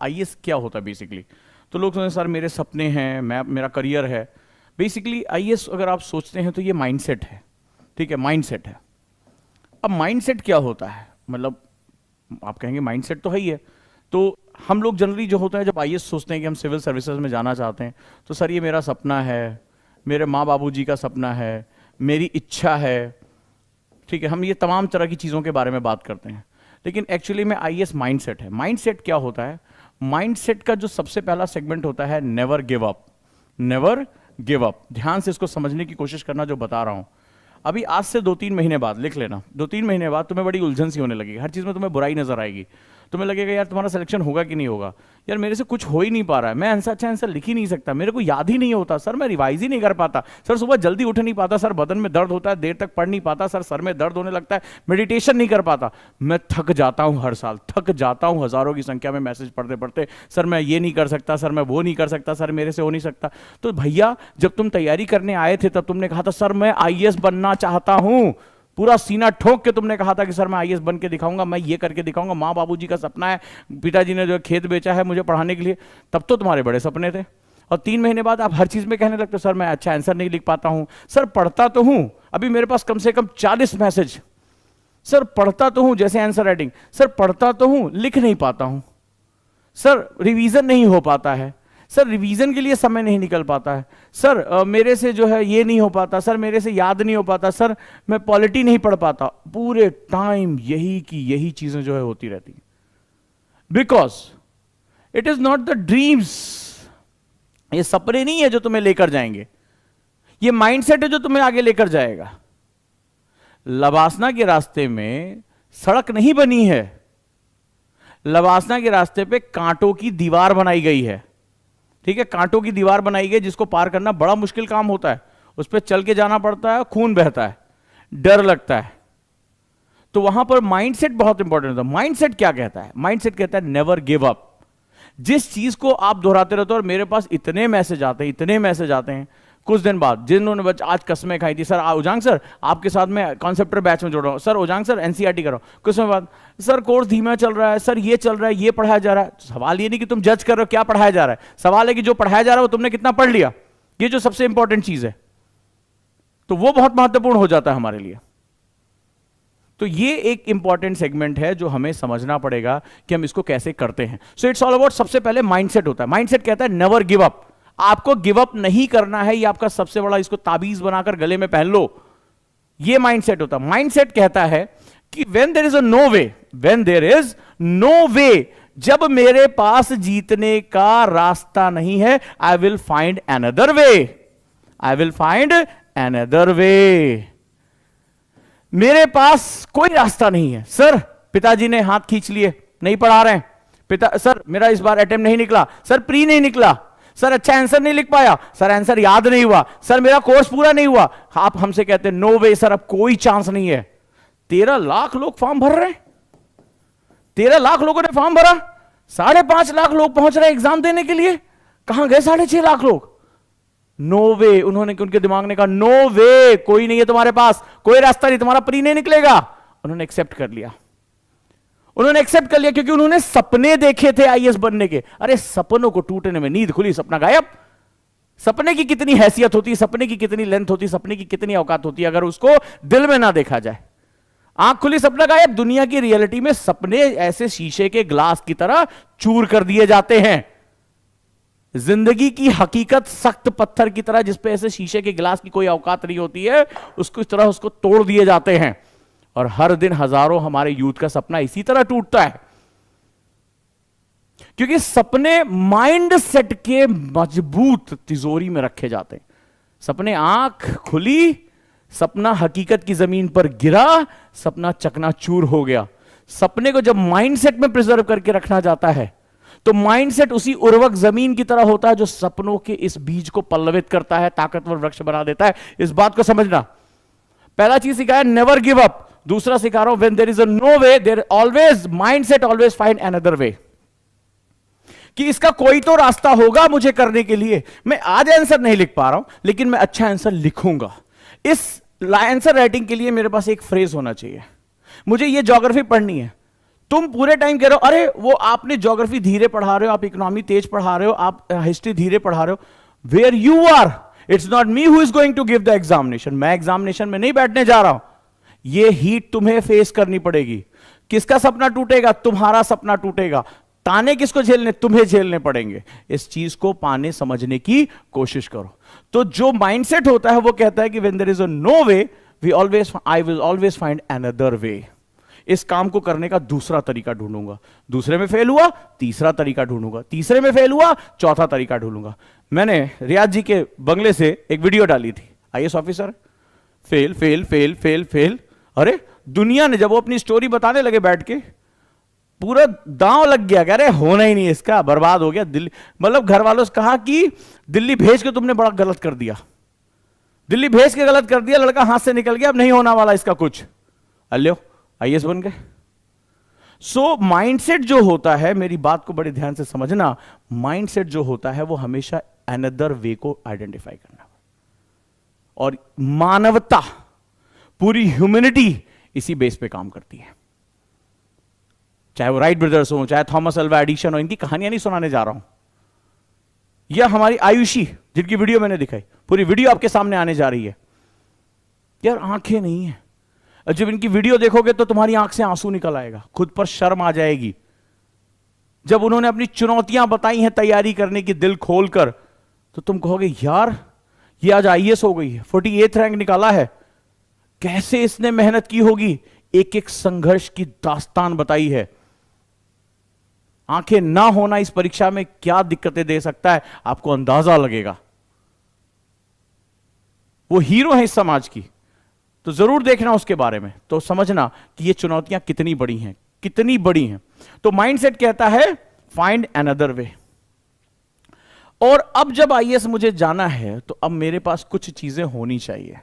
IAS क्या होता है बेसिकली? तो लोग सोचते हैं सर मेरे सपने हैं, मैं मेरा करियर है। बेसिकली आईएएस अगर आप सोचते हैं तो ये माइंडसेट है, ठीक है, माइंडसेट है। अब माइंडसेट क्या होता है, मतलब आप कहेंगे माइंडसेट तो है ही है। तो हम लोग जनरली जो होता है जब आईएएस सोचते हैं कि हम सिविल सर्विसेज में जाना चाहते हैं, तो सर ये मेरा सपना है, मेरे माँ बाबूजी का सपना है, मेरी इच्छा है, ठीक है, हम ये तमाम तरह की चीज़ों के बारे में बात करते हैं। लेकिन एक्चुअली में आईएएस माइंडसेट है। माइंडसेट क्या होता है? माइंडसेट का जो सबसे पहला सेगमेंट होता है never give up. Never give up, ध्यान से इसको समझने की कोशिश करना जो बता रहा हूं। अभी आज से 2-3 महीने बाद लिख लेना, 2-3 महीने बाद तुम्हें बड़ी उलझन सी होने लगेगी, हर चीज़ में तुम्हें बुराई नजर आएगी। तुम्हें लगेगा यार तुम्हारा सिलेक्शन होगा कि नहीं होगा, यार मेरे से कुछ हो ही नहीं पा रहा है, मैं आंसर अच्छा आंसर लिख ही नहीं सकता, मेरे को याद ही नहीं होता, सर मैं रिवाइज ही नहीं कर पाता, सर सुबह जल्दी उठ नहीं पाता, सर बदन में दर्द होता है, देर तक पढ़ नहीं पाता, सर में दर्द होने लगता है, मेडिटेशन नहीं कर पाता। मैं थक जाता हूं, हर साल थक जाता हूं, हजारों की संख्या में मैसेज पढ़ते पढ़ते, सर मैं ये नहीं कर सकता, सर मैं वो नहीं कर सकता, सर मेरे से हो नहीं सकता। तो भैया जब तुम तैयारी करने आए थे तब तुमने कहा था सर मैं आईएएस बनना चाहता हूं, पूरा सीना ठोक के तुमने कहा था कि सर मैं आईएएस बन के दिखाऊंगा, मैं ये करके दिखाऊंगा, माँ बाबूजी का सपना है, पिताजी ने जो खेत बेचा है मुझे पढ़ाने के लिए, तब तो तुम्हारे बड़े सपने थे। और 3 महीने बाद आप हर चीज में कहने लगते हो सर मैं अच्छा आंसर नहीं लिख पाता हूं। सर पढ़ता तो हूं, अभी मेरे पास कम से कम 40 मैसेज, सर पढ़ता तो हूं जैसे आंसर राइटिंग, सर पढ़ता तो हूं लिख नहीं पाता हूं, सर रिवीजन नहीं हो पाता है, सर रिवीजन के लिए समय नहीं निकल पाता है, सर मेरे से जो है ये नहीं हो पाता, सर मेरे से याद नहीं हो पाता, सर मैं पॉलिटी नहीं पढ़ पाता। पूरे टाइम यही की यही चीजें जो है होती रहती हैं, because it is not the dreams, ये सपने नहीं है जो तुम्हें लेकर जाएंगे, ये माइंडसेट है जो तुम्हें आगे लेकर जाएगा। लवासना के रास्ते में सड़क नहीं बनी है, लवासना के रास्ते पे कांटों की दीवार बनाई गई है, ठीक है, कांटों की दीवार बनाई गई जिसको पार करना बड़ा मुश्किल काम होता है, उस पर चल के जाना पड़ता है, खून बहता है, डर लगता है। तो वहां पर माइंडसेट बहुत इंपॉर्टेंट होता है। माइंडसेट क्या कहता है? माइंडसेट कहता है नेवर गिव अप। जिस चीज को आप दोहराते रहते हो, और मेरे पास इतने मैसेज आते हैं, इतने मैसेज आते हैं, कुछ दिन बाद जिन्होंने आज कसमें खाई थी, सर उजांग सर आपके साथ में कॉन्सेप्टर बैच में जुड़ रहा हूं, सर उजांग सर एनसीईआरटी करो, कुछ समय बाद सर कोर्स धीमा चल रहा है, सर ये चल रहा है, ये पढ़ाया जा रहा है। सवाल ये नहीं कि तुम जज कर रहे हो क्या पढ़ाया जा रहा है, सवाल है कि जो पढ़ाया जा रहा है वो तुमने कितना पढ़ लिया, ये जो सबसे इंपॉर्टेंट चीज है, तो वो बहुत महत्वपूर्ण हो जाता है हमारे लिए। तो ये एक इंपॉर्टेंट सेगमेंट है जो हमें समझना पड़ेगा कि हम इसको कैसे करते हैं। सो इट्स ऑल अबाउट, सबसे पहले माइंडसेट होता है। माइंडसेट कहता है नेवर गिव अप, आपको गिव अप नहीं करना है, ये आपका सबसे बड़ा, इसको ताबीज बनाकर गले में पहन लो, ये माइंडसेट होता है। माइंडसेट कहता है कि when there is a no way, when there is no way, जब मेरे पास जीतने का रास्ता नहीं है, I will find another way, I will find another way. मेरे पास कोई रास्ता नहीं है, सर पिताजी ने हाथ खींच लिए, नहीं पढ़ा रहे हैं, पिता सर मेरा इस बार अटेम्प्ट नहीं निकला, सर प्री नहीं निकला, सर अच्छा आंसर नहीं लिख पाया, सर आंसर याद नहीं हुआ, सर मेरा कोर्स पूरा नहीं हुआ। आप हमसे कहते हैं नो वे सर, अब कोई चांस नहीं है। 13 लाख लोग फॉर्म भर रहे हैं, 13 लाख लोगों ने फॉर्म भरा, 5.5 लाख लोग पहुंच रहे हैं एग्जाम देने के लिए, कहां गए 6.5 लाख लोग? नो वे, उन्होंने, उनके दिमाग ने कहा नो वे, कोई नहीं है तुम्हारे पास, कोई रास्ता नहीं, तुम्हारा प्री नहीं निकलेगा। उन्होंने एक्सेप्ट कर लिया, उन्होंने एक्सेप्ट कर लिया, क्योंकि उन्होंने सपने देखे थे आईएएस बनने के। अरे सपनों को टूटने में नींद खुली, सपना गायब। सपने की कितनी हैसियत होती है, सपने की कितनी लेंथ होती है, सपने की कितनी औकात होती है, अगर उसको दिल में ना देखा जाए। आंख खुली सपना गायब। दुनिया की रियलिटी में सपने ऐसे शीशे के ग्लास की तरह चूर कर दिए जाते हैं, जिंदगी की हकीकत सख्त पत्थर की तरह, जिसपे ऐसे शीशे के गिलास की कोई औकात नहीं होती है, उसको इस तरह उसको तोड़ दिए जाते हैं। और हर दिन हजारों हमारे यूथ का सपना इसी तरह टूटता है, क्योंकि सपने माइंड सेट के मजबूत तिजोरी में रखे जाते हैं। सपने आंख खुली, सपना हकीकत की जमीन पर गिरा, सपना चकनाचूर हो गया। सपने को जब माइंड सेट में प्रिजर्व करके रखना जाता है, तो माइंडसेट उसी उर्वरक जमीन की तरह होता है जो सपनों के इस बीज को पल्लवित करता है, ताकतवर वृक्ष बना देता है। इस बात को समझना। पहला चीज सिखाया नेवर गिव अप, दूसरा सिखा रहा हूं when there is a no way, there always mindset always find another way, कि इसका कोई तो रास्ता होगा मुझे करने के लिए। मैं आज आंसर नहीं लिख पा रहा हूं, लेकिन मैं अच्छा आंसर लिखूंगा। इस आंसर राइटिंग के लिए मेरे पास एक फ्रेज होना चाहिए। मुझे ये ज्योग्राफी पढ़नी है, तुम पूरे टाइम कह रहे हो अरे वो आपने ज्योग्राफी धीरे पढ़ा रहे हो, आप इकोनॉमी तेज पढ़ा रहे हो, आप हिस्ट्री धीरे पढ़ा रहे हो, where you are, it's not me who is going to give the examination, मैं एग्जामिनेशन में नहीं बैठने जा रहा हूं, ये हीट तुम्हें फेस करनी पड़ेगी। किसका सपना टूटेगा? तुम्हारा सपना टूटेगा। ताने किसको झेलने? तुम्हें झेलने पड़ेंगे। इस चीज को पाने समझने की कोशिश करो। तो जो माइंडसेट होता है वो कहता है कि when there is a no way, I will always find another way. इस काम को करने का दूसरा तरीका ढूंढूंगा, दूसरे में फेल हुआ तीसरा तरीका ढूंढूंगा, तीसरे में फेल हुआ चौथा तरीका ढूंढूंगा। मैंने रियाज जी के बंगले से एक वीडियो डाली थी, IAS officer fail fail fail fail fail. अरे दुनिया ने जब वो अपनी स्टोरी बताने लगे बैठ के, पूरा दांव लग गया, कह रहे होना ही नहीं इसका, बर्बाद हो गया दिल्ली। मतलब घर वालों से कहा कि दिल्ली भेज के तुमने बड़ा गलत कर दिया, दिल्ली भेज के गलत कर दिया, लड़का हाथ से निकल गया, अब नहीं होना वाला इसका कुछ, अल्यो आईएएस बन गए। सो माइंडसेट जो होता है, मेरी बात को बड़े ध्यान से समझना, माइंडसेट जो होता है वो हमेशा अनदर वे को आइडेंटिफाई करना, और मानवता, पूरी ह्यूमैनिटी इसी बेस पे काम करती है। चाहे वो राइट ब्रदर्स हो, चाहे थॉमस अल्वा एडिसन हो, इनकी कहानियां नहीं सुनाने जा रहा हूं, या हमारी आयुषी जिनकी वीडियो मैंने दिखाई, पूरी वीडियो आपके सामने आने जा रही है। यार आंखें नहीं है, जब इनकी वीडियो देखोगे तो तुम्हारी आंख से आंसू निकल आएगा, खुद पर शर्म आ जाएगी। जब उन्होंने अपनी चुनौतियां बताई हैं तैयारी करने की दिल खोलकर, तो तुम कहोगे यार ये आज आईएएस हो गई है, 48 रैंक निकाला है, कैसे इसने मेहनत की होगी, एक एक संघर्ष की दास्तान बताई है। आंखें ना होना इस परीक्षा में क्या दिक्कतें दे सकता है, आपको अंदाजा लगेगा। वो हीरो है इस समाज की, तो जरूर देखना उसके बारे में, तो समझना कि ये चुनौतियां कितनी बड़ी हैं, कितनी बड़ी हैं। तो माइंडसेट कहता है फाइंड अनदर वे। और अब जब आईएएस मुझे जाना है, तो अब मेरे पास कुछ चीजें होनी चाहिए।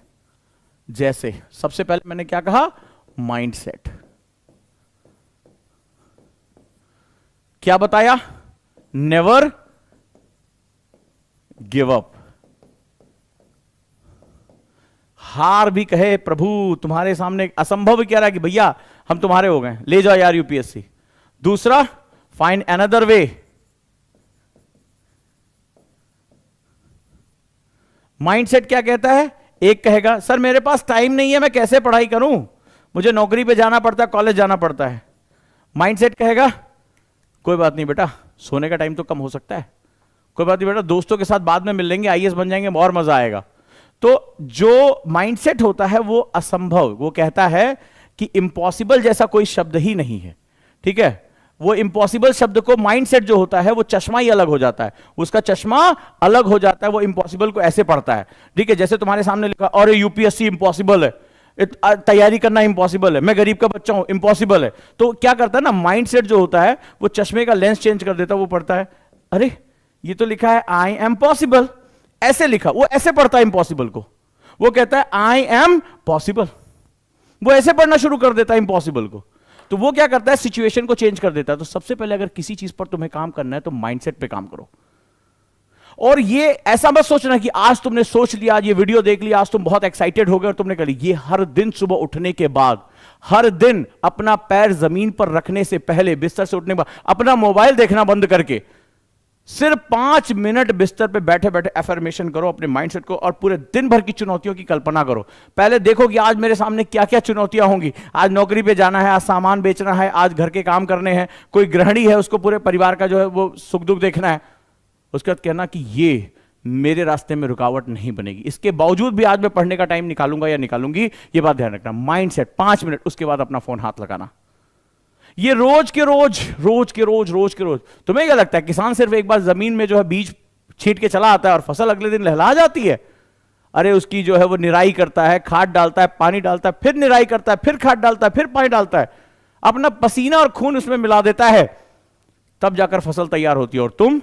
जैसे सबसे पहले मैंने क्या कहा, माइंडसेट। क्या बताया? Never give up. हार भी कहे प्रभु तुम्हारे सामने असंभव कह रहा है कि भैया हम तुम्हारे हो गए, ले जाओ यार यूपीएससी। दूसरा, फाइंड अनदर वे। माइंडसेट क्या कहता है? एक कहेगा सर मेरे पास टाइम नहीं है, मैं कैसे पढ़ाई करूं, मुझे नौकरी पे जाना पड़ता है, कॉलेज जाना पड़ता है। माइंडसेट कहेगा कोई बात नहीं बेटा, सोने का टाइम तो कम हो सकता है, कोई बात नहीं बेटा, दोस्तों के साथ बाद में मिल लेंगे, आईएएस बन जाएंगे, और मजा आएगा। तो जो माइंडसेट होता है वो असंभव, वो कहता है कि इम्पॉसिबल जैसा कोई शब्द ही नहीं है, ठीक है। वो इम्पॉसिबल शब्द को माइंडसेट जो होता है वो चश्मा ही अलग हो जाता है, उसका चश्मा अलग हो जाता है, वो इम्पॉसिबल को ऐसे पढ़ता है, ठीक है। जैसे तुम्हारे सामने लिखा और यूपीएससी इम्पॉसिबल है, तैयारी करना इम्पॉसिबल है, मैं गरीब का बच्चा हूं इम्पॉसिबल है। तो क्या करता है ना, माइंडसेट जो होता है वो चश्मे का लेंस चेंज कर देता है, वो पढ़ता है अरे ये तो लिखा है आई एम पॉसिबल, ऐसे लिखा, वो ऐसे पढ़ता है इम्पॉसिबल को, वो कहता है आई एम पॉसिबल, वो ऐसे पढ़ना शुरू कर देता है इम्पॉसिबल को। तो वो क्या करता है, सिचुएशन को चेंज कर देता है। तो सबसे पहले अगर किसी चीज पर तुम्हें काम करना है तो माइंडसेट पे काम करो। और ये ऐसा मत सोचना कि आज तुमने सोच लिया, आज ये वीडियो देख लिया, आज तुम बहुत एक्साइटेड हो गए और तुमने कर लिया। ये हर दिन सुबह उठने के बाद, हर दिन अपना पैर जमीन पर रखने से पहले, बिस्तर से उठने के बाद, अपना मोबाइल देखना बंद करके सिर्फ 5 मिनट बिस्तर पे बैठे बैठे एफर्मेशन करो अपने माइंडसेट को, और पूरे दिन भर की चुनौतियों की कल्पना करो। पहले देखो कि आज मेरे सामने क्या क्या चुनौतियां होंगी, आज नौकरी पे जाना है, आज सामान बेचना है, आज घर के काम करने हैं, कोई गृहिणी है उसको पूरे परिवार का जो है वो सुख दुख देखना है। उसके बाद कहना कि ये मेरे रास्ते में रुकावट नहीं बनेगी, इसके बावजूद भी आज मैं पढ़ने का टाइम निकालूंगा या निकालूंगी, ये बात ध्यान रखना। माइंडसेट 5 मिनट, उसके बाद अपना फोन हाथ लगाना। ये रोज के रोज रोज के रोज रोज के रोज। तुम्हें क्या लगता है किसान सिर्फ एक बार जमीन में जो है बीज छींट के चला आता है और फसल अगले दिन लहला जाती है? अरे उसकी जो है वो निराई करता है, खाद डालता है, पानी डालता है, फिर निराई करता है, फिर खाद डालता है, फिर पानी डालता है, अपना पसीना और खून उसमें मिला देता है, तब जाकर फसल तैयार होती है। और तुम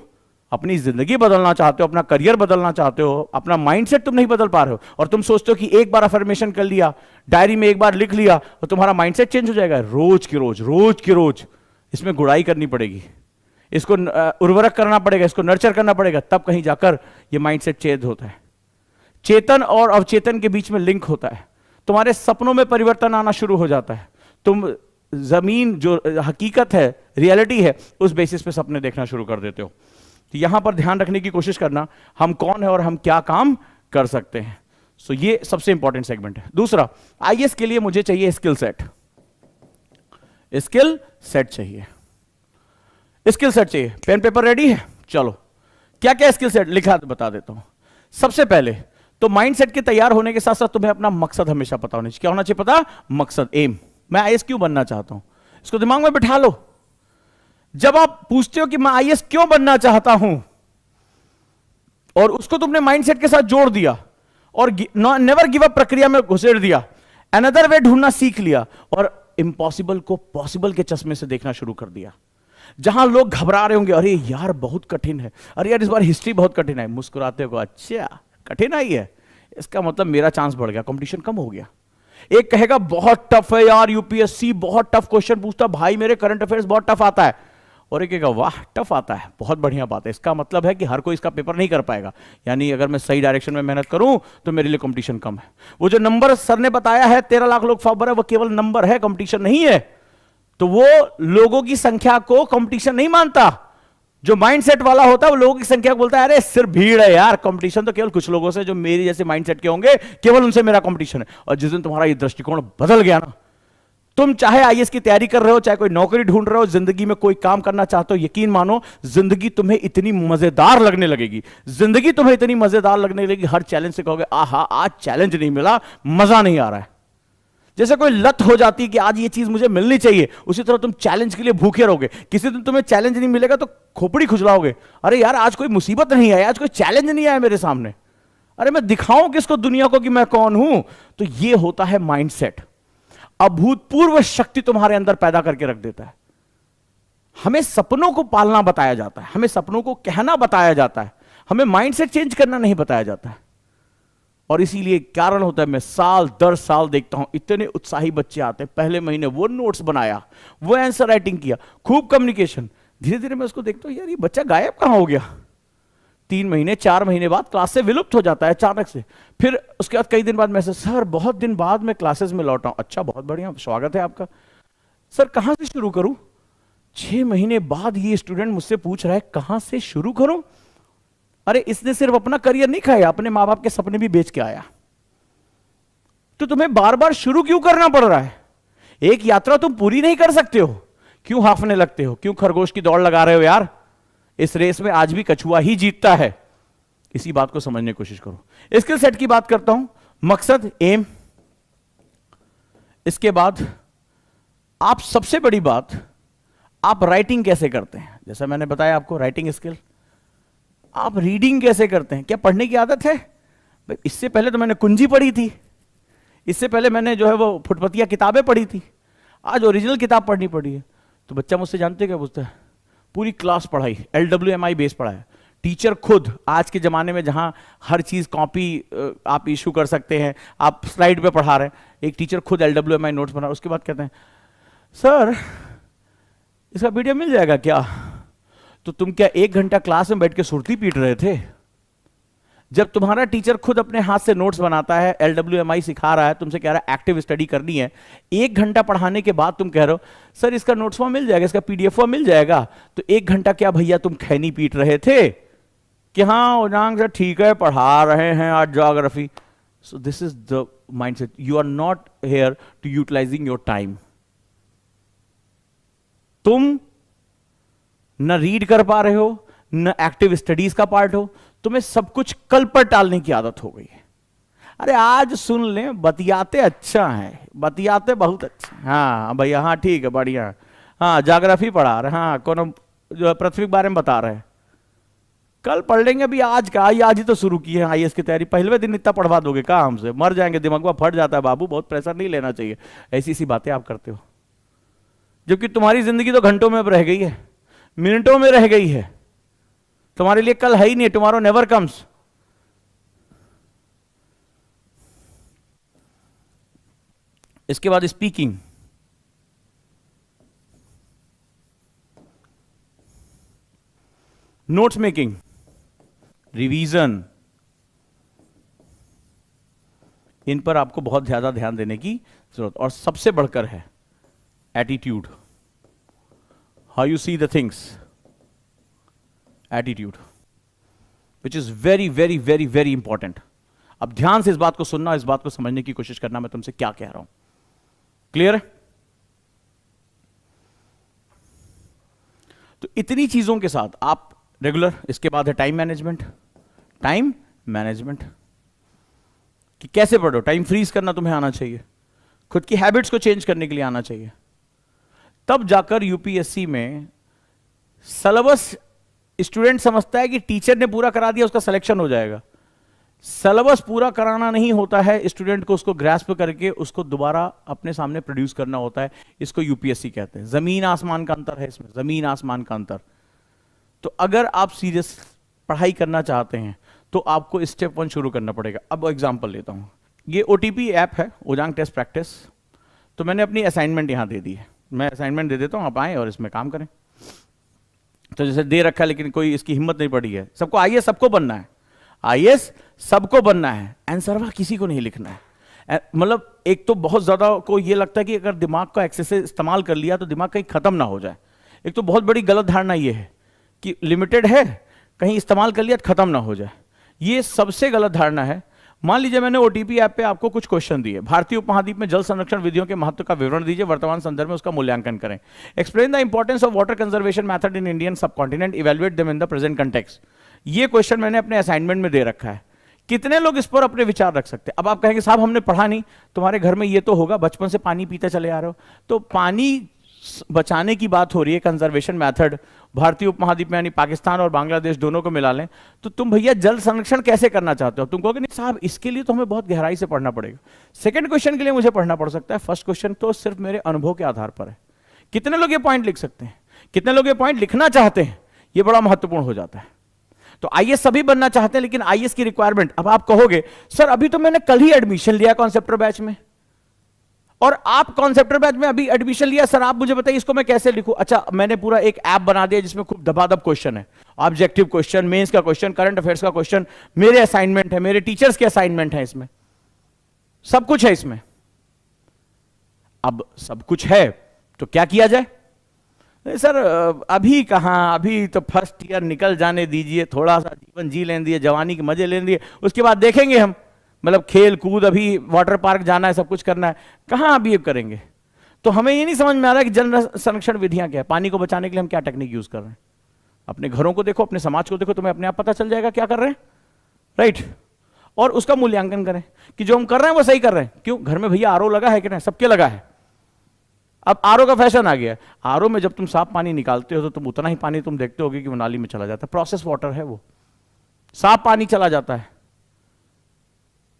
अपनी जिंदगी बदलना चाहते हो, अपना करियर बदलना चाहते हो, अपना माइंडसेट तुम नहीं बदल पा रहे हो, और तुम सोचते हो कि एक बार अफर्मेशन कर लिया, डायरी में एक बार लिख लिया और तुम्हारा माइंडसेट चेंज हो जाएगा। रोज के रोज रोज के रोज इसमें गुड़ाई करनी पड़ेगी, इसको उर्वरक करना पड़ेगा, इसको नर्चर करना पड़ेगा, तब कहीं जाकर यह माइंडसेट चेंज होता है। चेतन और अवचेतन के बीच में लिंक होता है, तुम्हारे सपनों में परिवर्तन आना शुरू हो जाता है, तुम जमीन जो हकीकत है, रियलिटी है, उस बेसिस पे सपने देखना शुरू कर देते हो। तो यहां पर ध्यान रखने की कोशिश करना, हम कौन है और हम क्या काम कर सकते हैं। सो ये सबसे इंपॉर्टेंट सेगमेंट है। दूसरा, आईएएस के लिए मुझे चाहिए स्किल सेट। स्किल सेट चाहिए, स्किल सेट चाहिए। पेन पेपर रेडी है? चलो, क्या क्या स्किल सेट लिखा बता देता हूं। सबसे पहले तो माइंडसेट के तैयार होने के साथ साथ तुम्हें अपना मकसद हमेशा पता होना चाहिए। क्या होना चाहिए पता? मकसद, एम। मैं आईएएस क्यों बनना चाहता हूं, इसको दिमाग में बिठा लो। जब आप पूछते हो कि मैं आईएएस क्यों बनना चाहता हूं, और उसको तुमने माइंडसेट के साथ जोड़ दिया और नेवर गिव अप प्रक्रिया में घुसेड़ दिया, अनदर वे ढूंढना सीख लिया, और इम्पॉसिबल को पॉसिबल के चश्मे से देखना शुरू कर दिया। जहां लोग घबरा रहे होंगे, अरे यार बहुत कठिन है, अरे यार इस बार हिस्ट्री बहुत कठिन है, मुस्कुराते हो, अच्छा कठिन आई है, इसका मतलब मेरा चांस बढ़ गया, कंपटीशन कम हो गया। एक कहेगा बहुत टफ है यार, यूपीएससी बहुत टफ क्वेश्चन पूछता, भाई मेरे करंट अफेयर्स बहुत टफ आता है। और एक कहेगा वाह टफ आता है, बहुत बढ़िया बात है, इसका मतलब है कि हर कोई इसका पेपर नहीं कर पाएगा, यानी अगर मैं सही डायरेक्शन में मेहनत करूं तो मेरे लिए कंपटीशन कम है। वो जो नंबर सर ने बताया है 13 लाख लोग फॉर्म भरे, वो केवल नंबर है, कंपटीशन नहीं है। तो वो लोगों की संख्या को कंपटीशन नहीं मानता। जो माइंडसेट वाला होता है वो लोगों की संख्या को बोलता है अरे सिर्फ भीड़ है यार, कंपटीशन तो केवल कुछ लोगों से जो मेरी जैसे माइंडसेट के होंगे, केवल उनसे मेरा कंपटीशन है। और जिस दिन तुम्हारा ये दृष्टिकोण बदल गया ना, तुम चाहे आईएएस की तैयारी कर रहे हो, चाहे कोई नौकरी ढूंढ रहे हो, जिंदगी में कोई काम करना चाहते हो, यकीन मानो जिंदगी तुम्हें इतनी मजेदार लगने लगेगी, जिंदगी तुम्हें इतनी मजेदार लगने लगेगी, हर चैलेंज से कहोगे आहा आज चैलेंज नहीं मिला, मजा नहीं आ रहा है। जैसे कोई लत हो जाती है कि आज ये चीज मुझे मिलनी चाहिए, उसी तरह तुम चैलेंज के लिए भूखे रहोगे। किसी दिन तुम्हें चैलेंज नहीं मिलेगा तो खोपड़ी खुजलाओगे, अरे यार आज कोई मुसीबत नहीं आई, आज कोई चैलेंज नहीं आया मेरे सामने, अरे मैं दिखाऊं किसको दुनिया को कि मैं कौन हूं। तो ये होता है माइंडसेट, अभूतपूर्व शक्ति तुम्हारे अंदर पैदा करके रख देता है। हमें सपनों को पालना बताया जाता है, हमें सपनों को कहना बताया जाता है, हमें माइंडसेट चेंज करना नहीं बताया जाता है। और इसीलिए कारण होता है, मैं साल दर साल देखता हूं इतने उत्साही बच्चे आते हैं, पहले महीने वो नोट्स बनाया, वो आंसर राइटिंग किया, खूब कम्युनिकेशन, धीरे धीरे मैं उसको देखता हूं यार ये बच्चा गायब कहां हो गया। 3 महीने 4 महीने बाद क्लास से विलुप्त हो जाता है अचानक से। फिर उसके बाद कई दिन बाद मैसेज, सर बहुत दिन बाद मैं क्लासेस में लौटा हूं। अच्छा बहुत बढ़िया, स्वागत है आपका। सर कहां से शुरू करूं? 6 महीने बाद ये स्टूडेंट मुझसे पूछ रहा है कहां से शुरू करूं। अरे इसने सिर्फ अपना करियर नहीं खाया, अपने मां बाप के सपने भी बेच के आया। तो तुम्हें बार बार शुरू क्यों करना पड़ रहा है? एक यात्रा तुम पूरी नहीं कर सकते हो, क्यों हाफने लगते हो, क्यों खरगोश की दौड़ लगा रहे हो यार? इस रेस में आज भी कछुआ ही जीतता है। इसी बात को समझने की कोशिश करो। स्किल सेट की बात करता हूं, मकसद, एम। इसके बाद आप सबसे बड़ी बात, आप राइटिंग कैसे करते हैं। जैसा मैंने बताया आपको राइटिंग स्किल, आप रीडिंग कैसे करते हैं। क्या पढ़ने की आदत है? इससे पहले तो मैंने कुंजी पढ़ी थी, इससे पहले मैंने जो है वो फुटपतिया किताबें पढ़ी थी, आज ओरिजिनल किताब पढ़नी पड़ी है। तो बच्चा मुझसे जानते क्या पूछता है, पूरी क्लास पढ़ाई, LWMI बेस पढ़ा है। टीचर खुद, आज के ज़माने में जहाँ हर चीज़ कॉपी आप इशू कर सकते हैं, आप स्लाइड पे पढ़ा रहे हैं, एक टीचर खुद LWMI नोट्स बना, उसके बाद कहते हैं सर इसका PDF मिल जाएगा क्या? तो तुम क्या 1 घंटा क्लास में बैठ के सुरती पीट रहे थे? जब तुम्हारा टीचर खुद अपने हाथ से नोट्स बनाता है, LWMI सिखा रहा है, तुमसे कह रहा है एक्टिव स्टडी करनी है, 1 घंटा पढ़ाने के बाद तुम कह रहे हो सर इसका नोट्स फॉर्म मिल जाएगा, इसका PDF फॉर्म मिल जाएगा, तो 1 घंटा क्या भैया तुम खैनी पीट रहे थे कि हाँ उजांग सर ठीक है पढ़ा रहे हैं आज geography. So this is the mindset, you are not here to utilizing your time. तुम न रीड कर पा रहे हो, न एक्टिव स्टडीज का पार्ट हो, तुम्हें सब कुछ कल पर टालने की आदत हो गई है। अरे आज सुन लें, बतियाते अच्छा है, बतियाते बहुत अच्छा, हाँ भैया हाँ ठीक है बढ़िया, हाँ ज्योग्राफी पढ़ा रहे, हाँ कौन जो पृथ्वी के बारे में बता रहे हैं, कल पढ़ लेंगे। अभी आज का आज ही तो शुरू की है आईएएस की तैयारी, पहले दिन इतना पढ़वा दोगे कहाँ हमसे, मर जाएंगे, दिमाग में फट जाता है बाबू, बहुत प्रेशर नहीं लेना चाहिए। ऐसी सी बातें आप करते हो, जबकि तुम्हारी जिंदगी तो घंटों में अब रह गई है, मिनटों में रह गई है, तुम्हारे लिए कल है ही नहीं, टुमारो नेवर कम्स। इसके बाद स्पीकिंग, नोट्स मेकिंग, रिवीजन, इन पर आपको बहुत ज्यादा ध्यान देने की जरूरत। और सबसे बढ़कर है attitude, how you see the things, attitude, which is very very very very important. अब ध्यान से इस बात को सुनना, इस बात को समझने की कोशिश करना मैं तुमसे क्या कह रहा हूं। क्लियर है? तो इतनी चीजों के साथ आप रेगुलर, इसके बाद है टाइम मैनेजमेंट। टाइम मैनेजमेंट कि कैसे पढ़ो, टाइम फ्रीज करना तुम्हें आना चाहिए, खुद की हैबिट्स को चेंज करने के लिए आना चाहिए। तब जाकर यूपीएससी में सिलेबस स्टूडेंट समझता है कि टीचर ने पूरा करा दिया उसका सिलेक्शन हो जाएगा। सिलेबस पूरा कराना नहीं होता है, स्टूडेंट को उसको ग्रैस्प करके उसको दोबारा अपने सामने प्रोड्यूस करना होता है। इसको यूपीएससी कहते हैं। जमीन आसमान का अंतर है इसमें, जमीन आसमान का अंतर। तो अगर आप सीरियस पढ़ाई करना चाहते हैं तो आपको स्टेप 1 शुरू करना पड़ेगा। अब एग्जांपल लेता हूं, ये ओटीपी ऐप है, ओजांग टेस्ट प्रैक्टिस। तो मैंने अपनी असाइनमेंट यहां दे दी है, मैं असाइनमेंट दे देता हूं, आप आए और इसमें काम करें। तो जैसे दे रखा है लेकिन कोई इसकी हिम्मत नहीं पड़ी है, सबको आईएएस सबको बनना है, आईएएस सबको बनना है, आंसरवा किसी को नहीं लिखना है। मतलब एक तो बहुत ज्यादा को ये लगता है कि अगर दिमाग का एक्सेस से इस्तेमाल कर लिया तो दिमाग कहीं खत्म ना हो जाए। एक तो बहुत बड़ी गलत धारणा ये है कि लिमिटेड है, कहीं इस्तेमाल कर लिया तो खत्म ना हो जाए। ये सबसे गलत धारणा है। मान लीजिए मैंने ओटीपी ऐप पे आपको कुछ क्वेश्चन दिए, भारतीय उपमहाद्वीप में जल संरक्षण विधियों के महत्व का विवरण दीजिए, वर्तमान संदर्भ में उसका मूल्यांकन करें। Explain the importance of water conservation method in Indian subcontinent, evaluate them in the present context. ये क्वेश्चन मैंने अपने असाइनमेंट में दे रखा है। कितने लोग इस पर अपने विचार रख सकते हैं? अब आप कहेंगे साहब हमने पढ़ा नहीं, तुम्हारे घर में ये तो होगा, बचपन से पानी पीते चले आ रहे हो। तो पानी बचाने की बात हो रही है, कंजर्वेशन मेथड, भारतीय उपमहाद्वीप में यानी पाकिस्तान और बांग्लादेश दोनों को मिला लें, तो तुम भैया जल संरक्षण कैसे करना चाहते हो? तुम कहोगे नहीं साहब इसके लिए तो हमें बहुत गहराई से पढ़ना पड़ेगा। सेकंड क्वेश्चन के लिए मुझे पढ़ना पड़ सकता है, फर्स्ट क्वेश्चन तो सिर्फ मेरे अनुभव के आधार पर है। कितने लोग ये पॉइंट लिख सकते हैं? कितने लोग ये पॉइंट लिखना चाहते हैं? ये बड़ा महत्वपूर्ण हो जाता है। तो आईएएस सभी बनना चाहते हैं, लेकिन आईएएस की रिक्वायरमेंट, अब आप कहोगे सर अभी तो मैंने कल ही एडमिशन लिया कॉन्सेप्टर बैच में, और आप कॉन्सेप्टर बैच में अभी एडमिशन लिया, सर आप मुझे बताइए इसको मैं कैसे लिखूं। अच्छा, मैंने पूरा एक ऐप बना दिया जिसमें खूब दबादब क्वेश्चन है, ऑब्जेक्टिव क्वेश्चन, मेंस का क्वेश्चन, करंट अफेयर्स का क्वेश्चन, मेरे असाइनमेंट है, मेरे टीचर्स के असाइनमेंट है, इसमें सब कुछ है इसमें। अब सब कुछ है तो क्या किया जाए? सर अभी कहां, अभी तो फर्स्ट ईयर निकल जाने दीजिए, थोड़ा सा जीवन जी लेने दीजिए, जवानी के मजे लेने दीजिए, उसके बाद देखेंगे हम, मतलब खेल कूद, अभी वाटर पार्क जाना है, सब कुछ करना है, कहां अभी अब करेंगे। तो हमें ये नहीं समझ में आ रहा है कि जल संरक्षण विधियां क्या है, पानी को बचाने के लिए हम क्या टेक्निक यूज कर रहे हैं। अपने घरों को देखो, अपने समाज को देखो, तुम्हें अपने आप पता चल जाएगा क्या कर रहे हैं, राइट। और उसका मूल्यांकन करें कि जो हम कर रहे हैं वो सही कर रहे हैं। क्यों? घर में भैया आरओ लगा है कि नहीं? सबके लगा है। अब आरओ का फैशन आ गया। आरओ में जब तुम साफ पानी निकालते हो तो तुम उतना ही पानी तुम देखते होगे कि वो नाली में चला जाता है, प्रोसेस वाटर है वो, साफ पानी चला जाता है।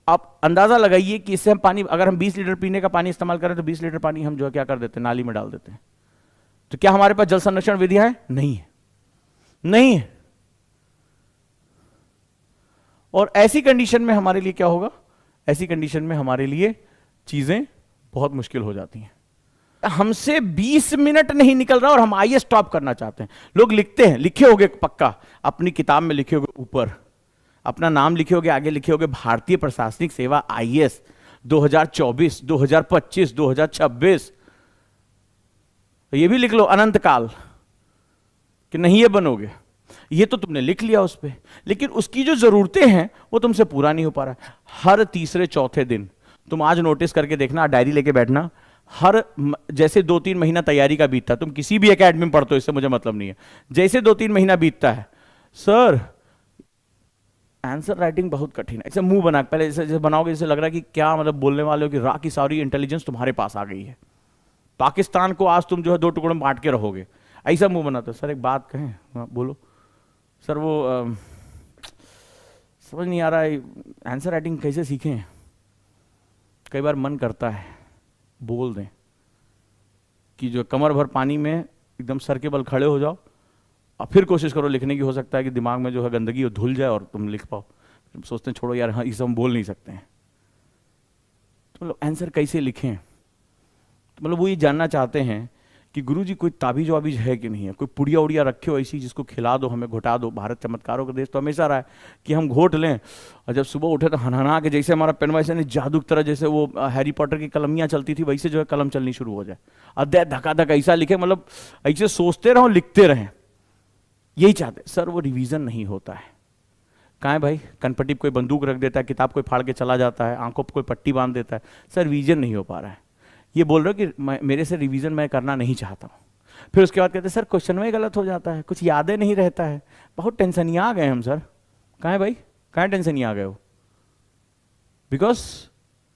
आप अंदाजा लगाइए कि इससे हम पानी, अगर हम 20 लीटर पीने का पानी इस्तेमाल करें तो 20 लीटर पानी हम जो है क्या कर देते हैं, नाली में डाल देते हैं। तो क्या हमारे पास जल संरक्षण विधियां हैं? नहीं है, नहीं है। और ऐसी कंडीशन में हमारे लिए क्या होगा? ऐसी कंडीशन में हमारे लिए चीजें बहुत मुश्किल हो जाती हैं। हमसे 20 मिनट नहीं निकल रहा और हम आईएएस टॉप करना चाहते हैं। लोग लिखते हैं, लिखे होगे पक्का, अपनी किताब में लिखे होगे, ऊपर अपना नाम लिखे होगे, आगे लिखे होगे भारतीय प्रशासनिक सेवा आईएएस 2024, 2025, 2026। ये भी लिख लो अनंत काल कि नहीं ये बनोगे। ये तो तुमने लिख लिया उस पे, लेकिन उसकी जो जरूरतें हैं वो तुमसे पूरा नहीं हो पा रहा है। हर तीसरे चौथे दिन तुम आज नोटिस करके देखना, डायरी लेके बैठना, हर जैसे 2-3 महीना तैयारी का बीतता है, तुम किसी भी एकेडमी में पढ़ते हो, इससे मुझे मतलब नहीं है, जैसे 2-3 महीना बीतता है, सर आंसर राइटिंग बहुत कठिन है, ऐसे मुंह बना पहले जैसे बनाओगे जैसे लग रहा है कि क्या मतलब बोलने वाले हो कि राह की सारी इंटेलिजेंस तुम्हारे पास आ गई है, पाकिस्तान को आज तुम जो है 2 टुकड़ों में बांट के रहोगे, ऐसा मुंह बनाते हो। सर एक बात कहें? हाँ, बोलो सर। वो समझ नहीं आ रहा है आंसर राइटिंग कैसे सीखें। कई बार मन करता है बोल दें कि जो कमर भर पानी में एकदम सर के बल खड़े हो जाओ और फिर कोशिश करो लिखने की। हो सकता है कि दिमाग में जो है गंदगी वो धुल जाए और तुम लिख पाओ। सोचते हैं छोड़ो यार, हाँ ये सब हम बोल नहीं सकते हैं, तो मतलब आंसर कैसे लिखें। तो मतलब वो ये जानना चाहते हैं कि गुरुजी कोई ताबीज वाबीज है कि नहीं है, कोई पुड़िया उड़िया रखे हो ऐसी जिसको खिला दो, हमें घुटा दो। भारत चमत्कारों का देश तो हमेशा रहा है कि हम घोट लें और जब सुबह उठे तो हनहना के जैसे हमारा पेन वैसे नहीं, जादू की तरह जैसे वो हैरी पॉटर की कलमियाँ चलती थी वैसे जो है कलम चलनी शुरू हो जाए, अध्याय धका धक ऐसा लिखे, मतलब ऐसे सोचते रहो लिखते रहें, यही चाहते। सर वो रिवीजन नहीं होता है। कहाँ है भाई, कनपट्टी कोई बंदूक रख देता है, किताब कोई फाड़ के चला जाता है, आंखों पर कोई पट्टी बांध देता है, सर रिवीजन नहीं हो पा रहा है। ये बोल रहे हो कि मेरे से रिवीजन मैं करना नहीं चाहता हूँ। फिर उसके बाद कहते हैं सर क्वेश्चन में गलत हो जाता है, कुछ यादें नहीं रहता है, बहुत टेंशन आ गए हम सर। कहाँ है भाई, कहाँ टेंशन आ गए हो? Because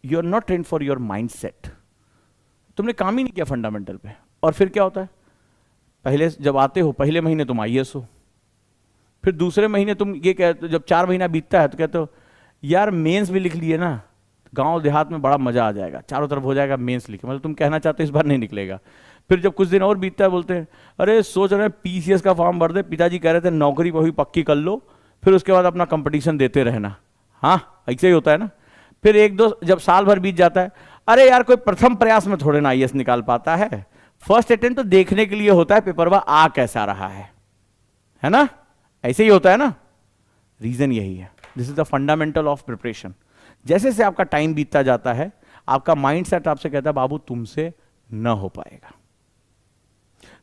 you are not train for your mindset, तुमने काम ही नहीं किया फंडामेंटल पे। और फिर क्या होता है, पहले जब आते हो पहले महीने तुम IAS हो, फिर दूसरे महीने तुम ये कहते हो, जब 4 महीना बीतता है तो कहते हो यार मेंस भी लिख लिए ना, गांव देहात में बड़ा मजा आ जाएगा, चारों तरफ हो जाएगा मेंस लिखे, मतलब तुम कहना चाहते हो इस बार नहीं निकलेगा। फिर जब कुछ दिन और बीतता है बोलते हैं अरे सोच रहे हैं PCS का फॉर्म भर दे, पिताजी कह रहे थे नौकरी वही पक्की कर लो, फिर उसके बाद अपना कंपटीशन देते रहना। हाँ ऐसे ही होता है ना। फिर 1-2 जब साल भर बीत जाता है, अरे यार कोई प्रथम प्रयास में थोड़े ना IAS निकाल पाता है, फर्स्ट अटेम्प्ट तो देखने के लिए होता है पेपरवा आ कैसा रहा है ना, ऐसे ही होता है ना। रीजन यही है, this is the fundamental of preparation. जैसे जैसे आपका टाइम बीतता जाता है आपका माइंड सेट आपसे कहता है बाबू तुमसे न हो पाएगा।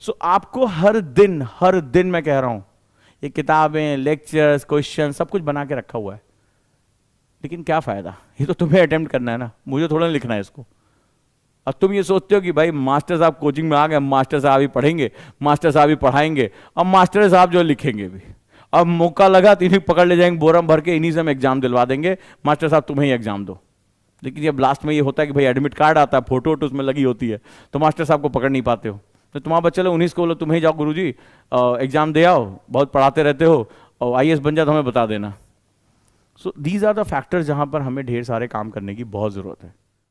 सो आपको हर दिन मैं कह रहा हूं, ये किताबें, लेक्चर्स, क्वेश्चन सब कुछ बना के रखा हुआ है, लेकिन क्या फायदा, ये तो तुम्हें अटेम्प्ट करना है ना, मुझे थोड़ा लिखना है इसको। अब तुम ये सोचते हो कि भाई मास्टर साहब कोचिंग में आ गए, मास्टर साहब ही पढ़ेंगे, मास्टर साहब ही पढ़ाएंगे, अब मास्टर साहब जो लिखेंगे भी, अब मौका लगा तो इन्हीं पकड़ ले जाएंगे बोरम भर के, इन्हीं से हम एग्जाम दिलवा देंगे, मास्टर साहब तुम्हें ही एग्जाम दो। लेकिन जब लास्ट में ये होता है कि भाई एडमिट कार्ड आता है, फोटो वोटो उसमें लगी होती है, तो मास्टर साहब को पकड़ नहीं पाते हो, तो तुम्हारा बच्चा लोग 19 को बोलो तुम्हें जाओ गुरुजी एग्जाम दे आओ, बहुत पढ़ाते रहते हो और IAS बन जाए तो हमें बता देना। So these are the factors जहां पर हमें ढेर सारे काम करने की बहुत जरूरत है।